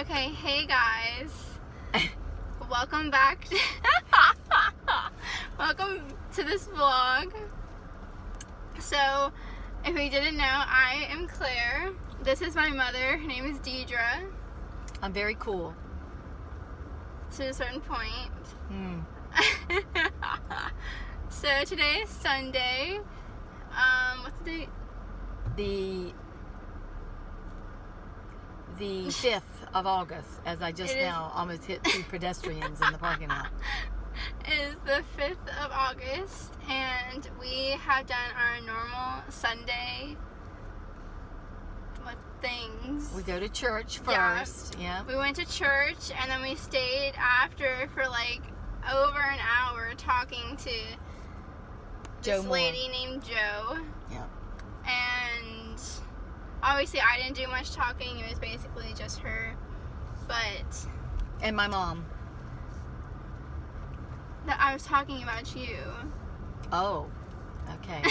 Okay, hey guys. Welcome back. Welcome to this vlog. So, if you didn't know, I am Claire. This is my mother. Her name is Deidre. I'm very cool. To a certain point. So, today is Sunday. What's the date? The 5th of August, as I just now almost hit 2 pedestrians in the parking lot. It is the 5th of August, and we have done our normal Sunday things. We go to church first. Yeah. We went to church, and then we stayed after for like over an hour talking to this lady named Jo. Yeah. And obviously I didn't do much talking. It was basically just her. But... And my mom. I was talking about you. Oh. Okay.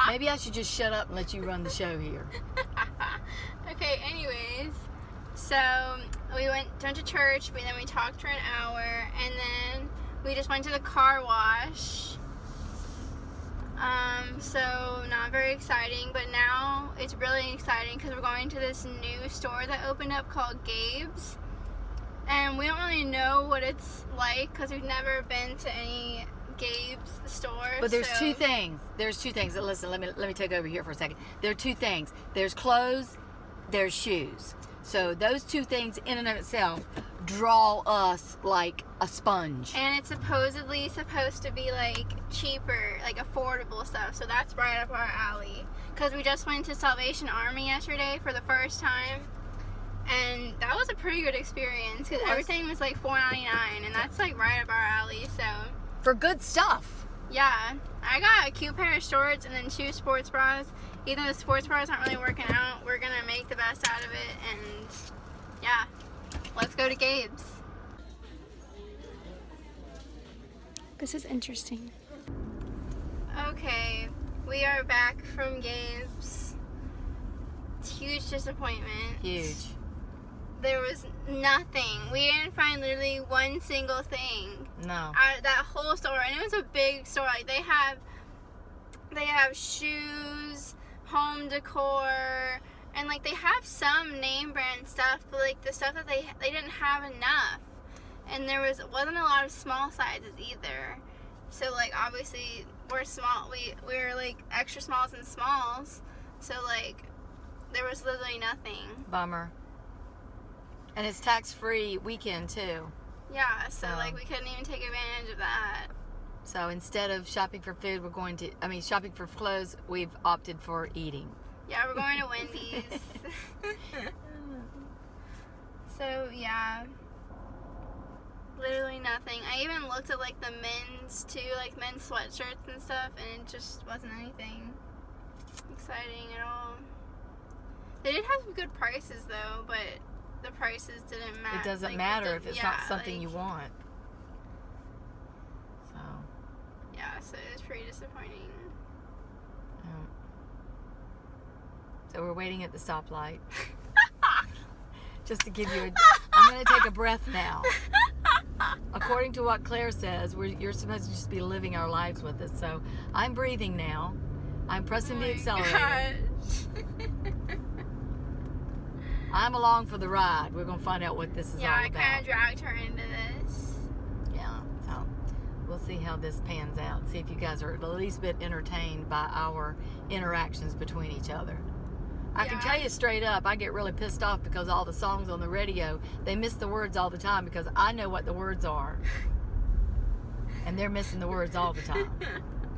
Maybe I should just shut up and let you run the show here. Okay, anyways. So, we went to church, but then we talked for an hour, and then we just went to the car wash. So not very exciting, but now it's really exciting because we're going to this new store that opened up called Gabe's, and we don't really know what it's like because we've never been to any Gabe's store. But there's two things. Listen, let me take over here for a second. There are two things. There's clothes, there's shoes. So those two things in and of itself draw us like a sponge. And it's supposedly supposed to be like cheaper, like affordable stuff. So that's right up our alley. Because we just went to Salvation Army yesterday for the first time. And that was a pretty good experience because everything was like $4.99, and that's like right up our alley. So for good stuff. Yeah, I got a cute pair of shorts and then 2 sports bras. Even though the sports bras aren't really working out, we're gonna make the best out of it, and yeah, let's go to Gabe's. This is interesting. Okay, we are back from Gabe's. Huge disappointment. Huge. There was nothing. We didn't find literally one single thing. No. Out of that whole store, and it was a big store. Like they have shoes, home decor, and like they have some name brand stuff, but like the stuff that they didn't have enough. And there wasn't a lot of small sizes either. So like obviously we're small. We're like extra smalls and smalls. So like there was literally nothing. Bummer. And it's tax-free weekend too. Yeah, so like we couldn't even take advantage of that. So instead of shopping for food, shopping for clothes, we've opted for eating. Yeah, we're going to Wendy's. So yeah, literally nothing. I even looked at like the men's too, like men's sweatshirts and stuff, and it just wasn't anything exciting at all. They did have some good prices though, but the prices didn't matter. It doesn't matter if it's not something you want. So. Yeah, so it was pretty disappointing. So we're waiting at the stoplight. Just to give you I'm going to take a breath now. According to what Claire says, you're supposed to just be living our lives with us. So I'm breathing now. I'm pressing the accelerator. I'm along for the ride. We're going to find out what this is all about. Yeah, I kind of dragged her into this. Yeah, so we'll see how this pans out. See if you guys are at least a bit entertained by our interactions between each other. I can tell you straight up, I get really pissed off because all the songs on the radio, they miss the words all the time because I know what the words are. And they're missing the words all the time.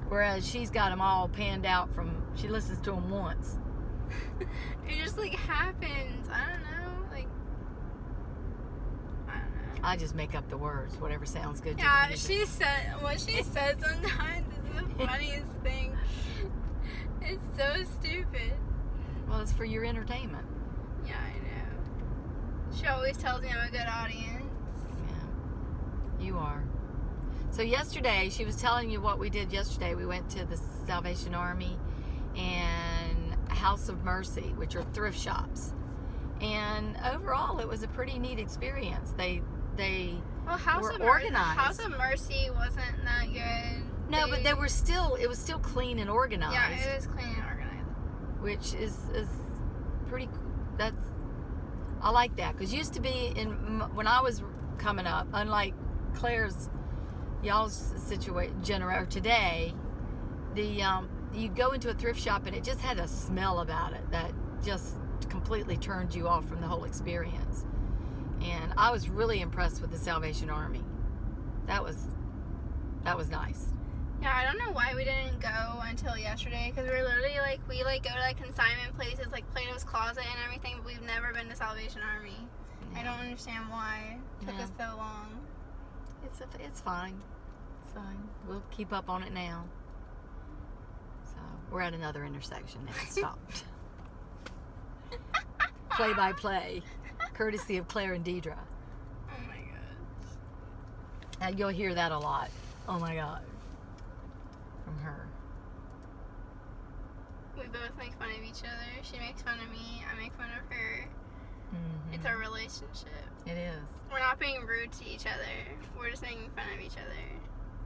Whereas she's got them all panned out she listens to them once. It just like happens. I don't know. Like, I don't know. I just make up the words, whatever sounds good to me. Yeah, what she says sometimes is the funniest thing. It's so stupid. Well, it's for your entertainment. Yeah, I know. She always tells me I'm a good audience. Yeah, you are. So yesterday, she was telling you what we did yesterday. We went to the Salvation Army and House of Mercy, which are thrift shops. And overall, it was a pretty neat experience. They Well, House were of organized. House of Mercy wasn't that good. No, but it was still clean and organized. Yeah, it was clean and organized. Which is pretty. I like that, because used to be when I was coming up, unlike Claire's y'all's generation today, you'd go into a thrift shop and it just had a smell about it that just completely turned you off from the whole experience. And I was really impressed with the Salvation Army. That was nice. Yeah, I don't know why we didn't go until yesterday, because we're literally we go to consignment places like Plato's Closet and everything, but we've never been to Salvation Army. Yeah. I don't understand why it took us so long. It's fine. It's fine. We'll keep up on it now. So we're at another intersection now. Stopped. Play by play, courtesy of Claire and Deidre. Oh my gosh. You'll hear that a lot. Oh my God. From her. We both make fun of each other. She makes fun of me. I make fun of her. Mm-hmm. It's our relationship. It is. We're not being rude to each other. We're just making fun of each other.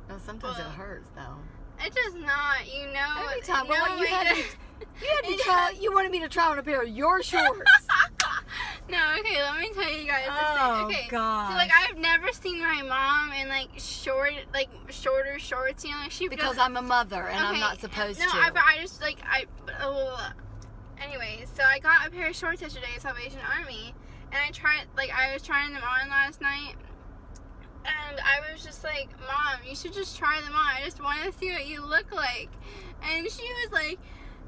Well, sometimes it Well, hurts though. It does not. You know. Every time. No, Well, you had to try. You wanted me to try on a pair of your shorts. No, okay, let me tell you guys this Oh, thing. Okay, gosh. so I've never seen my mom in shorter shorts, you know, she Because I'm a mother and I'm Okay, not supposed no, to. but I just anyways, so I got a pair of shorts yesterday at Salvation Army, and I was trying them on last night, and I was just like, Mom, you should just try them on. I just want to see what you look like. And she was like,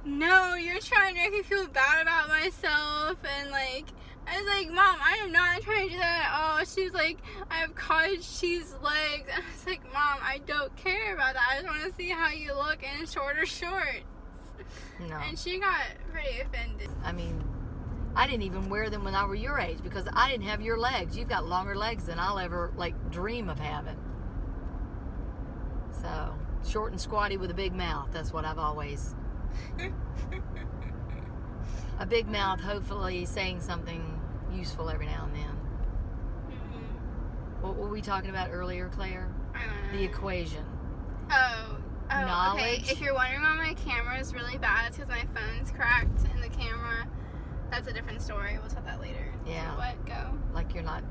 no, you're trying to make me feel bad about myself, and I was like, Mom, I am not trying to do that at all. She was like, I have cottage cheese legs. And I was like, Mom, I don't care about that. I just want to see how you look in shorter shorts. No. And she got pretty offended. I mean, I didn't even wear them when I were your age because I didn't have your legs. You've got longer legs than I'll ever dream of having. So, short and squatty with a big mouth. That's what I've always. A big mouth, hopefully saying something useful every now and then. Mm-hmm. What were we talking about earlier, Claire? I don't know. The equation. Oh, Knowledge. okay. If you're wondering why my camera is really bad, it's because my phone's cracked in the camera. That's a different story. We'll talk that later. Yeah. So what? Go. Like you're not.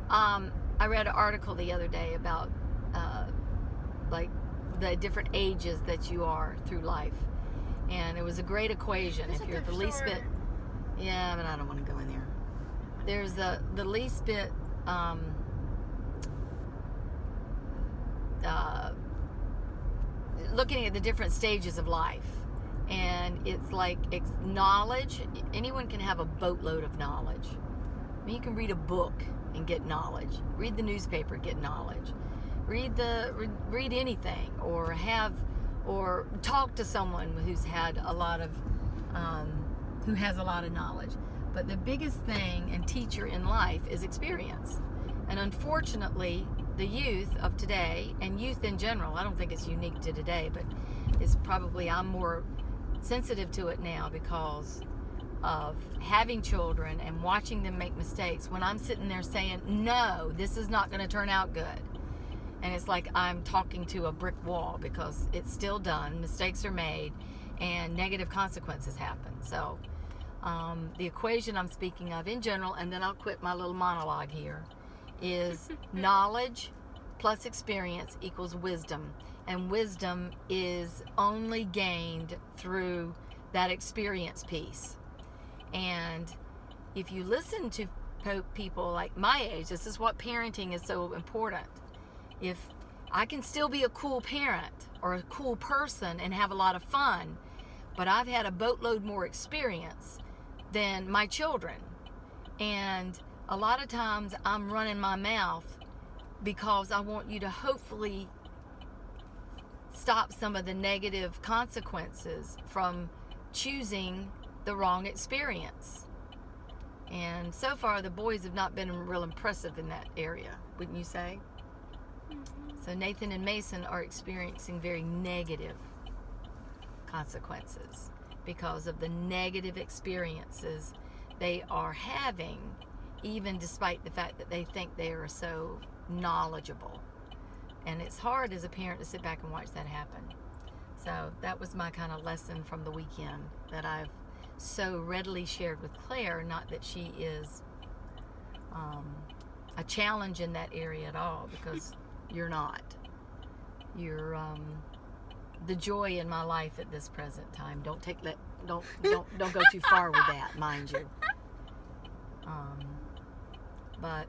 I read an article the other day about the different ages that you are through life, and it was a great equation. That's If a you're the thrift least store. bit, yeah, but I don't want to go in there. There's the least bit. Looking at the different stages of life, and it's knowledge. Anyone can have a boatload of knowledge. I mean, you can read a book and get knowledge. Read the newspaper, get knowledge. Read anything, or talk to someone who's had a lot of who has a lot of knowledge. But the biggest thing and teacher in life is experience. And unfortunately, the youth of today, and youth in general, I don't think it's unique to today, but it's probably, I'm more sensitive to it now because of having children and watching them make mistakes. When I'm sitting there saying, no, this is not going to turn out good. And it's like I'm talking to a brick wall because it's still done, mistakes are made, and negative consequences happen. So the equation I'm speaking of in general, and then I'll quit my little monologue here, is knowledge plus experience equals wisdom. And wisdom is only gained through that experience piece. And if you listen to people like my age, this is what parenting is so important. If I can still be a cool parent or a cool person and have a lot of fun, but I've had a boatload more experience than my children. And a lot of times I'm running my mouth because I want you to hopefully stop some of the negative consequences from choosing the wrong experience. And so far the boys have not been real impressive in that area, wouldn't you say? Mm-hmm. So Nathan and Mason are experiencing very negative consequences because of the negative experiences they are having, even despite the fact that they think they are so knowledgeable. And it's hard as a parent to sit back and watch that happen. So that was my kind of lesson from the weekend that I've so readily shared with Claire. Not that she is a challenge in that area at all, because you're not. You're the joy in my life at this present time. Don't take that. Don't go too far with that, mind you. But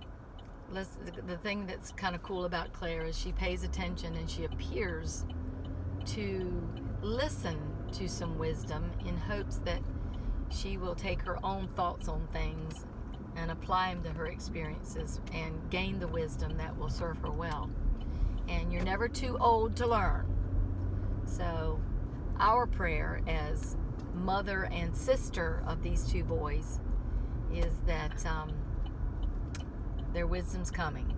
the thing that's kind of cool about Claire is she pays attention, and she appears to listen to some wisdom in hopes that she will take her own thoughts on things and apply them to her experiences and gain the wisdom that will serve her well. And you're never too old to learn. So our prayer as mother and sister of these two boys is that their wisdom's coming.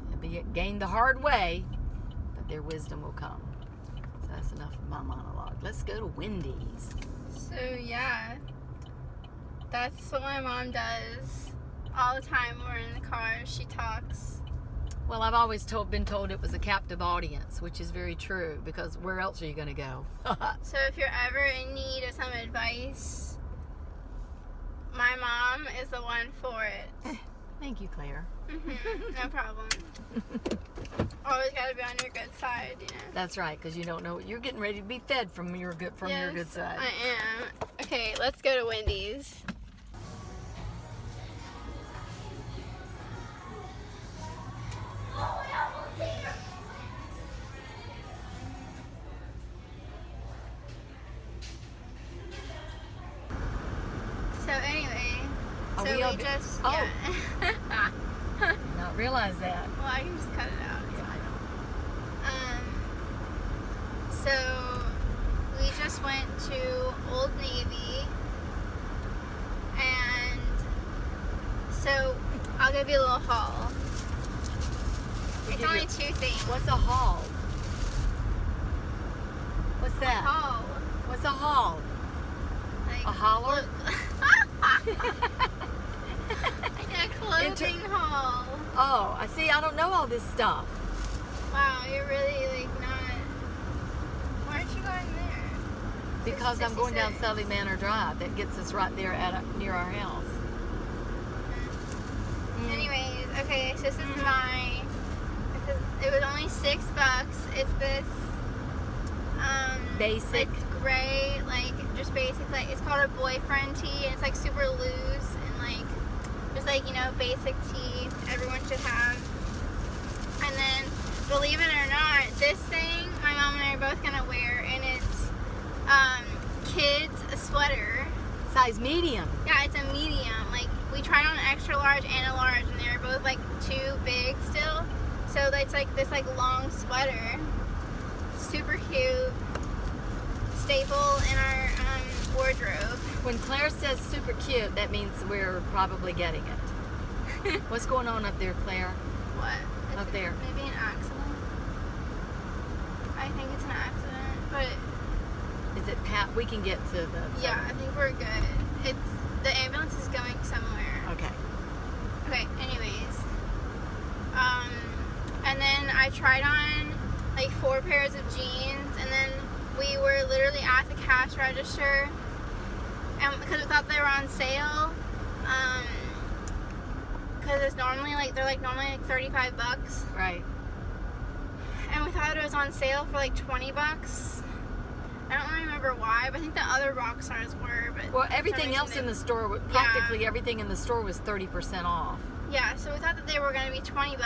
It'll be gained the hard way, but their wisdom will come. So that's enough of my monologue. Let's go to Wendy's. So yeah, that's what my mom does all the time. We're in the car. She talks. Well, I've always been told it was a captive audience, which is very true, because where else are you going to go? So if you're ever in need of some advice, my mom is the one for it. Thank you, Claire. No problem. Always got to be on your good side, you know. That's right, because you don't know. You're getting ready to be fed from your good side. I am. Okay, let's go to Wendy's. So anyway, we just yeah. Did not realize that. Well, I can just cut it out. Yeah, I know. So we just went to Old Navy, and so I'll give you a little haul. It's only two things. What's a haul? What's that? A haul. What's a haul? Like, a holler? I did a clothing haul. Oh, I see. I don't know all this stuff. Wow, you're really like not. Why aren't you going there? Because I'm going down Sully Manor Drive. That gets us right there near our house. Anyways, okay, so this is mine. It was only $6. It's this basic. It's gray, like just basic. Like it's called a boyfriend tee, and it's like super loose and like just like, you know, basic tee everyone should have. And then, believe it or not, this thing my mom and I are both gonna wear, and it's kids sweater. Size medium. Yeah, it's a medium. Like we tried on an extra large and a large, and they were both like too big still. So it's like this like long sweater, super cute, staple in our wardrobe. When Claire says super cute, that means we're probably getting it. What's going on up there, Claire? What? Up there. Maybe an accident. I think it's an accident, but is it Pat? We can get to the. Yeah, I think we're good. The ambulance is going somewhere. Okay. Okay. Anyways, and then I tried on like 4 pairs of jeans, and then we were literally at the cash register, and because we thought they were on sale, because it's normally like normally like $35. Right. And we thought it was on sale for like $20. I don't really remember why, but I think the other rock stars were. But well, everything else in the store, practically everything in the store was 30% off. Yeah, so we thought that they were going to be $20.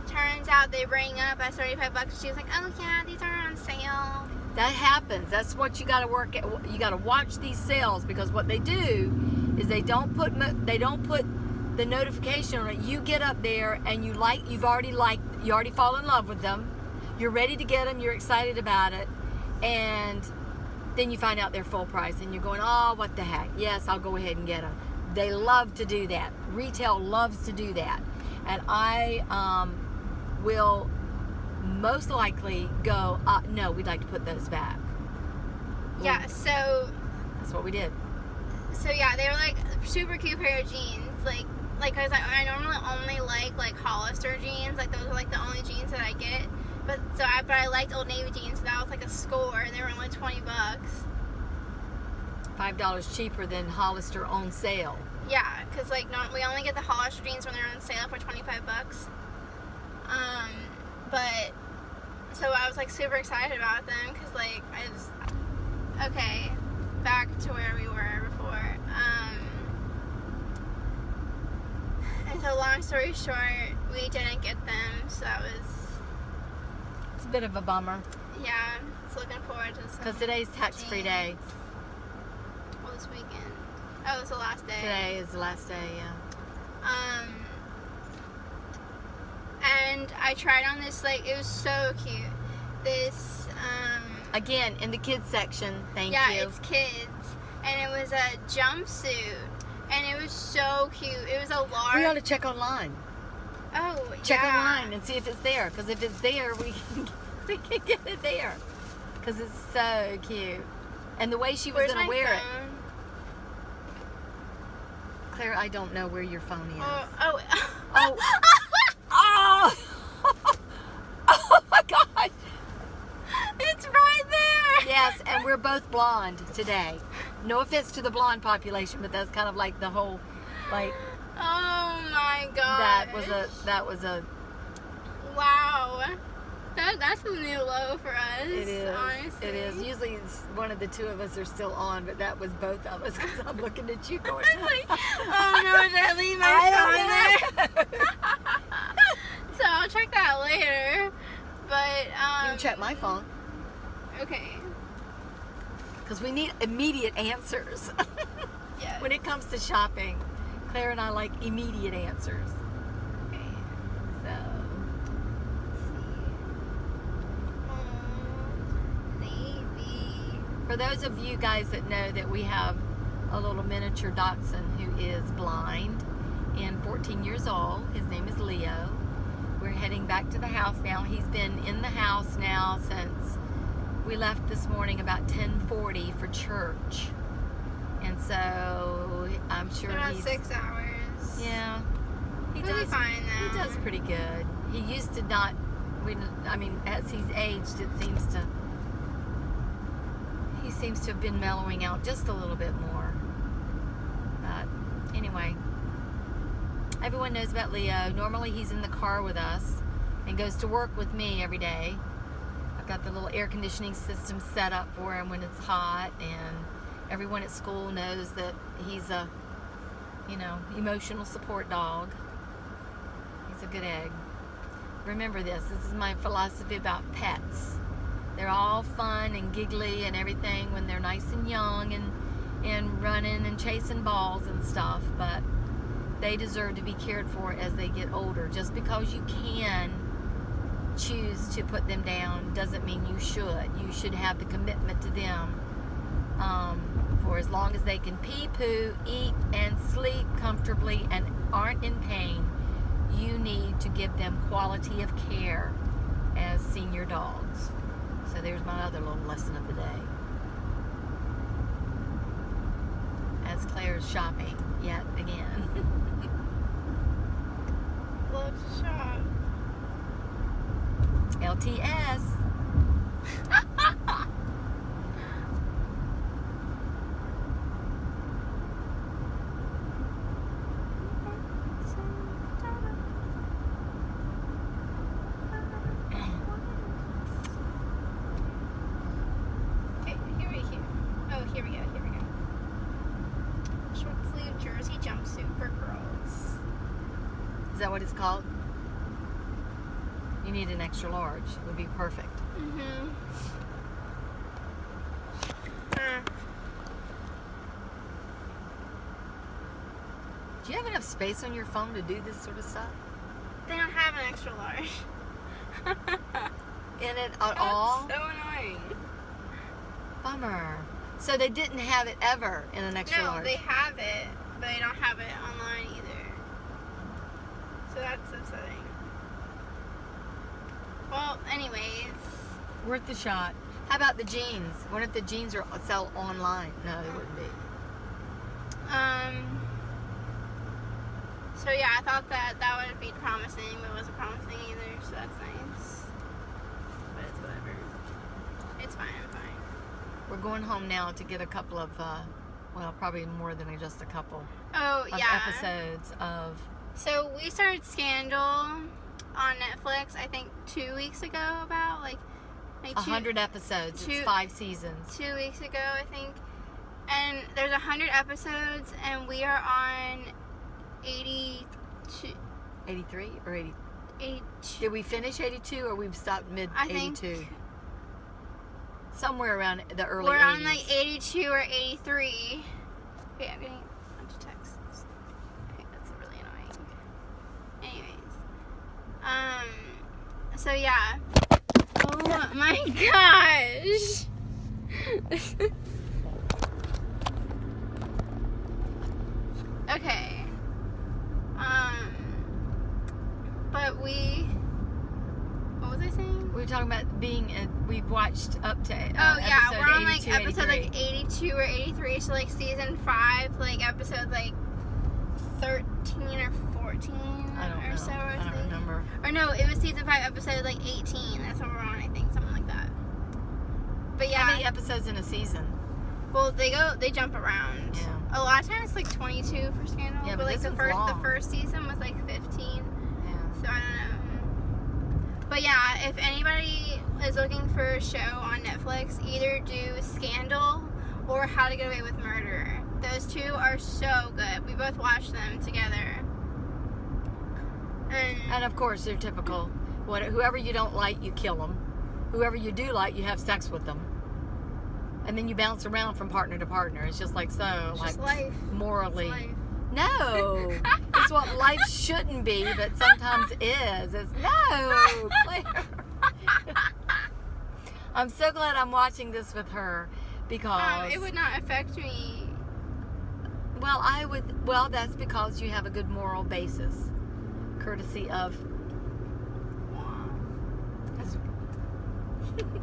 Turns out they rang up at $35. She was like, "Oh yeah, these are on sale." That happens. That's what you got to work at. You got to watch these sales, because what they do is they don't put the notification on it. You get up there and you already fall in love with them. You're ready to get them. You're excited about it, and then you find out they're full price, and you're going, "Oh, what the heck? Yes, I'll go ahead and get them." They love to do that. Retail loves to do that, and I will most likely go, no, we'd like to put those back. Yeah, so that's what we did. so yeah, they were like super cute pair of jeans. Like cause I normally only like Hollister jeans. Like those are like the only jeans that I get. But I liked Old Navy jeans. So that was like a score, and they were only $20. $5 cheaper than Hollister on sale. Yeah, cause like we only get the Hollister jeans when they're on sale for $25. But so I was like super excited about them, cause like okay, back to where we were before. And so long story short, we didn't get them, so that was, It's a bit of a bummer yeah, it's looking forward to some. because today's tax-free day. Well, this weekend. Oh, it's the last day. Today is the last day, yeah. And I tried on this, like, it was so cute. This, Again, in the kids section, thank you. yeah, it's kids. And it was a jumpsuit. And it was so cute. It was a large. We ought to check online. Oh, Check yeah. online and see if it's there. Because if it's there, we can get it there. Because it's so cute. And the way she was Where's going to my wear it. phone? Claire, I don't know where your phone is. Oh. Oh. Oh! Oh my God! It's right there. Yes, and we're both blonde today. No offense to the blonde population, but that's kind of like the whole, like, Oh my God. that was a. Wow. That's a new low for us. It is. Honestly. It is. Usually it's one of the two of us are still on, but that was both of us because I'm looking at you going. I'm like, oh no, did I leave my phone there? So I'll check that later. But You can check my phone Okay. because we need immediate answers. Yes. When it comes to shopping, Claire and I like immediate answers. Okay. So. Maybe. For those of you guys that know that we have a little miniature dachshund who is blind and 14 years old. His name is Leo. We're heading back to the house now. He's been in the house now since we left this morning about 10:40 for church. And so I'm sure About he's 6 hours. yeah. He He'll be does fine now. He does pretty good. He used to not as he's aged he seems to have been mellowing out just a little bit more. But anyway, everyone knows about Leo. Normally he's in the car with us and goes to work with me every day. I've got the little air conditioning system set up for him when it's hot, and everyone at school knows that he's a, emotional support dog. He's a good egg. Remember this is my philosophy about pets. They're all fun and giggly and everything when they're nice and young and running and chasing balls and stuff, but they deserve to be cared for as they get older. Just because you can choose to put them down doesn't mean you should. You should have the commitment to them for as long as they can pee, poo, eat, and sleep comfortably and aren't in pain. You need to give them quality of care as senior dogs. So there's my other little lesson of the day. As Claire's shopping yet again. Love to shop. LTS. Here we go. Short sleeve jersey jumpsuit for girls. Is that what it's called? You need an extra large. It would be perfect. Mm-hmm. Do you have enough space on your phone to do this sort of stuff? They don't have an extra large. In it at all? That's so annoying. Bummer. So they didn't have it ever in an extra No, large? they have it, but they don't have it online either. So that's upsetting. Well, anyways. Worth the shot. How about the jeans? What if the jeans sell online? No, they wouldn't be. So yeah, I thought that would be promising, but it wasn't promising either, so that's nice. But it's whatever. It's fine, I'm fine. We're going home now to get a couple of, well, probably more than just a couple Oh, of yeah. episodes of. So we started Scandal on Netflix, I think 2 weeks ago, about like 100 episodes. It's 5 seasons. 2 weeks ago, I think. And there's 100 episodes, and we are on 82. 83 or 80? 82. Did we finish 82 or we've stopped mid I 82? think Somewhere around the early we're 80s. on like 82 or 83. Wait, I'm getting a bunch of texts. Okay, that's really annoying. Anyways. So yeah. Oh my gosh. Okay. But what was I saying? We were talking about being, we've watched up to Oh yeah, we're on like 82, episode 83. like 82 or 83, so like season 5, like episode like 13 or 14 I don't or know. so. I don't remember. Or no, it was season 5, episode like 18. That's what we're on, I think, something like that. But yeah, How many episodes in a season? well they jump around. Yeah. A lot of times it's like 22 for Scandal, Yeah, but but like this the one's long. first season was like 15. Yeah. So I don't know. But yeah, if anybody is looking for a show on Netflix, either do Scandal or How to Get Away with Murder. Those two are so good. We both watched them together. And of course, they're typical. Whoever you don't like, you kill them. Whoever you do like, you have sex with them. And then you bounce around from partner to partner. It's just like so, it's like just life. morally. It's life. No, it's what life shouldn't be, but sometimes is. It's no, Claire. I'm so glad I'm watching this with her because It would not affect me. well, I would. Well, that's because you have a good moral basis, courtesy of.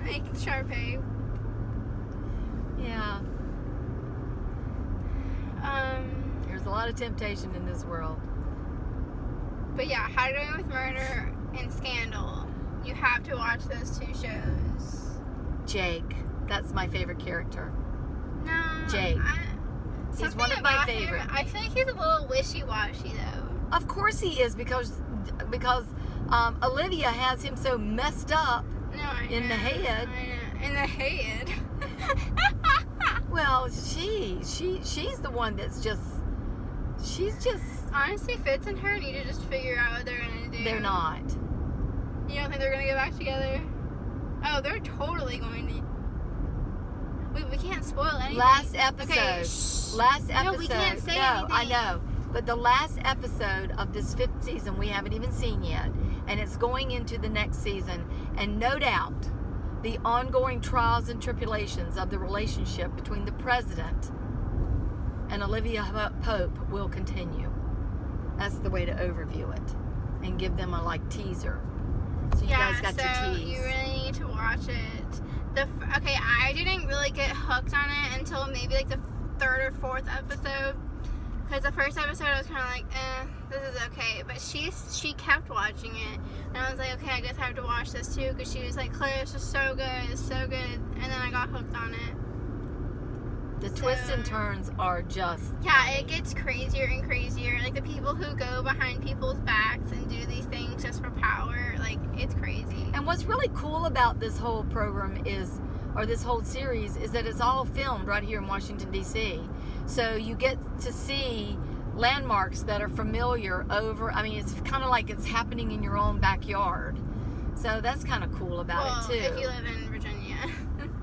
Like Sharpay. Yeah, there's a lot of temptation in this world. But yeah, How to Get Away with Murder and Scandal. You have to watch those two shows. Jake, that's my favorite character. No. Jake. He's Something one of my about him, favorite. I feel like he's a little wishy-washy though. Of course he is because Olivia has him so messed up. No, I In know, the head. I know. In the head. Well, she's the one that's just. She's just. Honestly, Fitz and her need to just figure out what they're gonna do. They're not. You don't think they're gonna get back together? Oh, they're totally going to. We can't spoil anything. Last episode. Okay, shh. Last episode. No, we can't say No, I anything. know. But the last episode of this 5th season we haven't even seen yet. And it's going into the next season. And no doubt, the ongoing trials and tribulations of the relationship between the president and Olivia Pope will continue. That's the way to overview it. And give them a teaser. So you guys got so your tease. you really need to watch it. Okay, I didn't really get hooked on it until maybe like the 3rd or 4th episode. Because the first episode I was kind of like, this is okay. But she kept watching it. And I was like, okay, I guess I have to watch this too. Because she was like, Claire, this is so good. It's so good. And then I got hooked on it. The twists and turns are just. Yeah, it gets crazier and crazier. Like the people who go behind people's backs and do these things just for power, like it's crazy. And what's really cool about this whole program is, or this whole series, is that it's all filmed right here in Washington, D.C. So you get to see landmarks that are familiar it's kind of like it's happening in your own backyard. So that's kind of cool about it too. If you live in Virginia.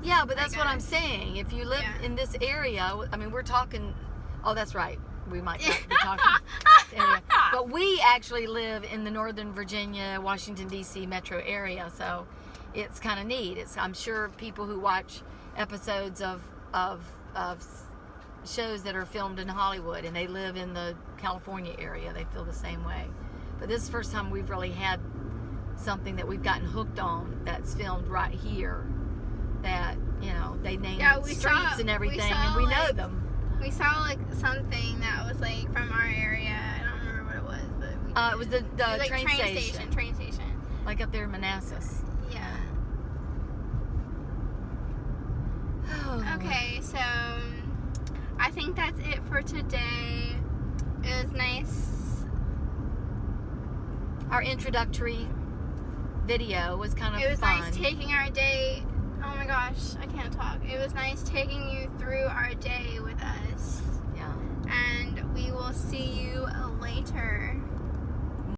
Yeah, but that's I what I'm guess. saying. If you live Yeah. in this area, we're talking, oh, that's right. We might not be talking area. But we actually live in the Northern Virginia, Washington, D.C. metro area. So it's kind of neat. I'm sure people who watch episodes of shows that are filmed in Hollywood and they live in the California area, they feel the same way. But this is the first time we've really had something that we've gotten hooked on that's filmed right here. That they name streets and everything, and we know them. We saw like something that was like from our area. I don't remember what it was, but we It was the it was, like, train station. Train station. Like up there in Manassas. Yeah. Oh. Okay, so I think that's it for today. It was nice. Our introductory video was kind of It was fun. nice taking our day. Oh my gosh, I can't talk. It was nice taking you through our day with us. Yeah. And we will see you later.